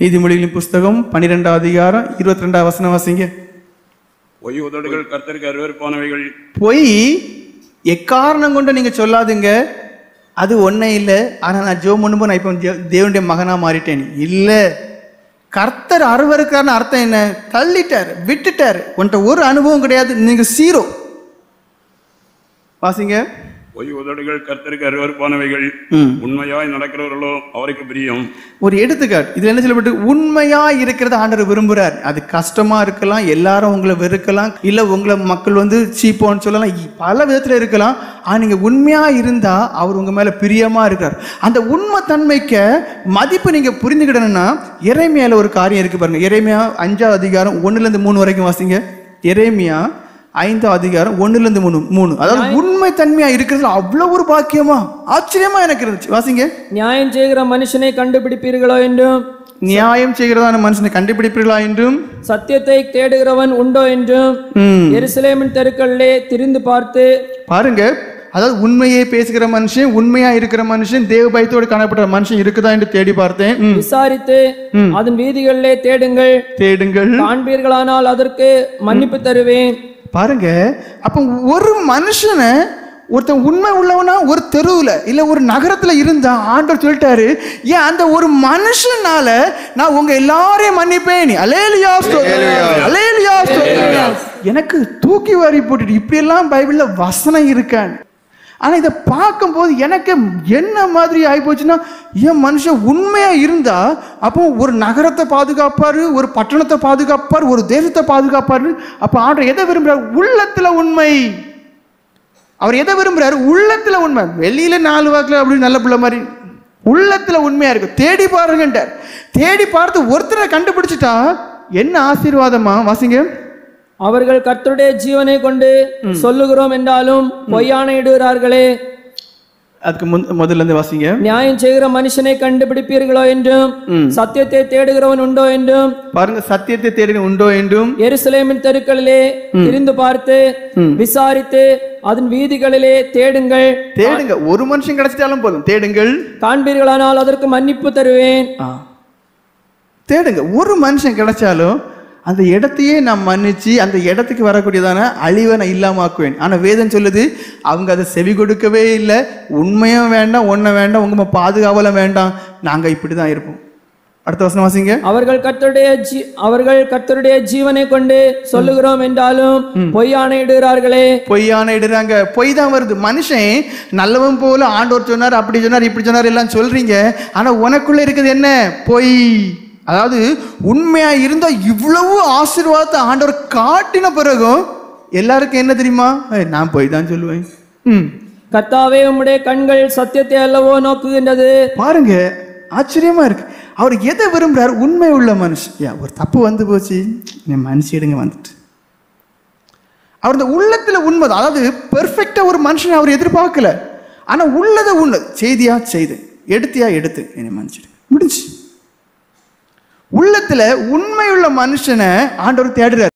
நீதிமொழிகளின் புஸ்தகம் 12 அதிகாரம் 22 வசனம் வாசிங்க. பொய் உதடுகள் கர்த்தருக்கு அருவருப்பானவைகள். பொய் எக்காரணம் கொண்டு நீங்க சொல்லாதுங்க. அது ஒன்னே இல்லை, ஆனா நான் ஜெபம் பண்ணும்போது நான் இப்போ தேவனுடைய மகனா மாறிட்டேன் இல்ல. கர்த்தர் அருவருக்கான அர்த்தம் என்ன? தள்ளிட்டார், விட்டுட்டார். உன்ட்ட ஒரு அனுபவம் கிடையாது, நீங்க சீரோ. வாசிங்க. பொய் உதடுகள் கர்த்தருக்கு அருவருப்பானவைகள், உண்மையாய் நடக்கிறவர்களோ அவருக்கு பிரியம். ஒரு எடுத்துக்காட்டு இதுல என்ன சொல்லப்பட்டு, உண்மையா இருக்கிறத ஆண்டவர் விரும்புறார். அது கஷ்டமா இருக்கலாம், எல்லாரும் உங்களை வெறுக்கலாம், இல்ல உங்களை மக்கள் சீப்போன்னு சொல்லலாம், பல விதத்துல இருக்கலாம். ஆனா நீங்க உண்மையா இருந்தா அவர் உங்க மேல பிரியமா இருக்கார். அந்த உண்மை தன்மைக்கு மதிப்பு நீங்க புரிந்துக்கிடணும்னா எரேமியால ஒரு காரியம் இருக்கு பாருங்க. எரேமியா 5 அதிகாரம் 1-3 வரைக்கும் வாசிங்க. எரேமியா 5 அதிகாரம் 1-3. அதாவது உண்மை தன்மையா இருக்கிறது அவ்வளவு ஒரு பாக்கியமா, ஆச்சரியமா எனக்கு இருந்துச்சு. வாசிங்க. நியாயம் செய்கிற மனுஷனை கண்டுபிடிப்பீர்களோ என்றும், நியாயம் செய்கிறதான மனுஷனை கண்டுபிடிப்பீர்களா என்றும், சத்தியத்தை தேடுகிறவன் உண்டோ என்றும் எருசலேமின் தெருக்களிலே திரிந்து பார்த்து. பாருங்க, அதாவது உண்மையை பேசுகிற மனுஷன், உண்மையா இருக்கிற மனுஷன், தேவ பயத்தோடு காணப்பட்ட மனுஷன் இருக்குதா என்று தேடி பார்த்தேன். விசாரித்து அதன் வீதிகளிலே தேடுங்கள், காண்பீர்களானால் அதற்கு மன்னிப்பு தருவேன். பாருங்க, அப்ப ஒரு மனுஷனை ஒருத்தன் உண்மை உள்ளவனா ஒரு தெருவுல இல்ல ஒரு நகரத்துல இருந்தா ஆண்டவர் சொல்லிட்டாரு, ஏன் அந்த ஒரு மனுஷனால நான் உங்க எல்லாரையும் மன்னிப்பேன். அல்லேலூயா அல்லேலூயா. எனக்கு தூக்கி வாரி போட்டுட்டு இப்படி எல்லாம் பைபிள்ல வசனம் இருக்கான். ஆனா இதை பார்க்கும்போது எனக்கு என்ன மாதிரி ஆயிப்போச்சுன்னா, ஏன் மனுஷன் உண்மையா இருந்தா அப்போ ஒரு நகரத்தை பாதுகாப்பாரு, ஒரு பட்டணத்தை பாதுகாப்பாரு, ஒரு தேசத்தை பாதுகாப்பாரு. அப்ப ஆண்டவர் எதை விரும்புறாரு? உள்ளத்துல உண்மை. அவர் எதை விரும்புறாரு? உள்ளத்துல உண்மை. வெளியில 4 வாக்குல அப்படி நல்ல பிள்ளை மாதிரி, உள்ளத்துல உண்மையா இருக்கு. தேடி பாருங்கன்றார். தேடி பார்த்து ஒருத்தரை கண்டுபிடிச்சிட்டா என்ன ஆசீர்வாதமா. வாசிங்க. அவர்கள் கர்த்தருடைய ஜீவனை கொண்டு சொல்லுகிறோம் என்றாலும் பொய்யானையிடுகிறார்களே. அதுக்கு முதல்ல இருந்து வாசிங்க. நியாயம் செய்கிற மனுஷனை கண்டுபிடிப்பீர்களோ என்றும், சத்தியத்தை தேடுகிறவன் உண்டோ என்றும். பாருங்க, சத்தியத்தை தேடுகிறவன் உண்டோ என்றும் எருசலேமின் தெருக்களிலே திரிந்து பார்த்து விசாரித்து அதன் வீதிகளிலே தேடுங்கள். ஒரு மனுஷன் கிடைச்சிட்டாலும் போதும், தேடுங்கள். காண்பீர்களானால் அதற்கு மன்னிப்பு தருவேன். தேடுங்க. ஒரு மனுஷன் கிடைச்சாலும் அந்த இடத்தையே நான் மன்னிச்சு அந்த இடத்துக்கு வரக்கூடியதான அழிவை நான் இல்லாமக்குவேன். ஆனால் வேதம் சொல்லுது, அவங்க அதை செவி கொடுக்கவே இல்லை. உண்மையும் வேண்டாம், ஒன்றை வேண்டாம், உங்க பாதுகாவலும் வேண்டாம், நாங்கள் இப்படி தான் இருப்போம். அடுத்த வசனம் வாசிங்க. அவர்கள் கர்த்தருடைய ஜீவனை கொண்டு சொல்லுகிறோம் என்றாலும் பொய்யானையிடுகிறார்களே. பொய்யானையிடுறாங்க. பொய் தான் வருது. மனுஷன் நல்லவன் போல ஆண்டவர் சொன்னார், அப்படி சொன்னார், இப்படி சொன்னார் எல்லாம் சொல்றீங்க. ஆனா உனக்குள்ள இருக்குது என்ன? பொய். அதாவது உண்மையா இருந்தா இவ்வளவு ஆசீர்வாதத்தை ஆண்டவர் காட்டின பிறகும் எல்லாருக்கும் என்ன தெரியுமா? நான் போய் தான் சொல்லுவேன். கர்த்தாவே, உம்முடைய கண்கள் சத்தியத்தை அல்லவோ நோக்குகின்றது. பாருங்க, ஆச்சரியமா இருக்கு. அவர் எதை விரும்புறாரு? உண்மை உள்ள மனுஷன். ஒரு தப்பு போச்சு, மனுஷிடுங்க வந்துட்டு. அவர் இந்த உள்ளத்துல உண்மை, அதாவது பெர்ஃபெக்டா ஒரு மனுஷன் அவர் எதிர்பார்க்கல. ஆனா உள்ளத உண்மை. செய்தியா செய்து, எடுத்தியா எடுத்து, என்னை மன்னிச்சிடு, முடிஞ்சு. உள்ளத்துல உண்மையுள்ள மனுஷனை ஆண்டவர் தேடுறார்.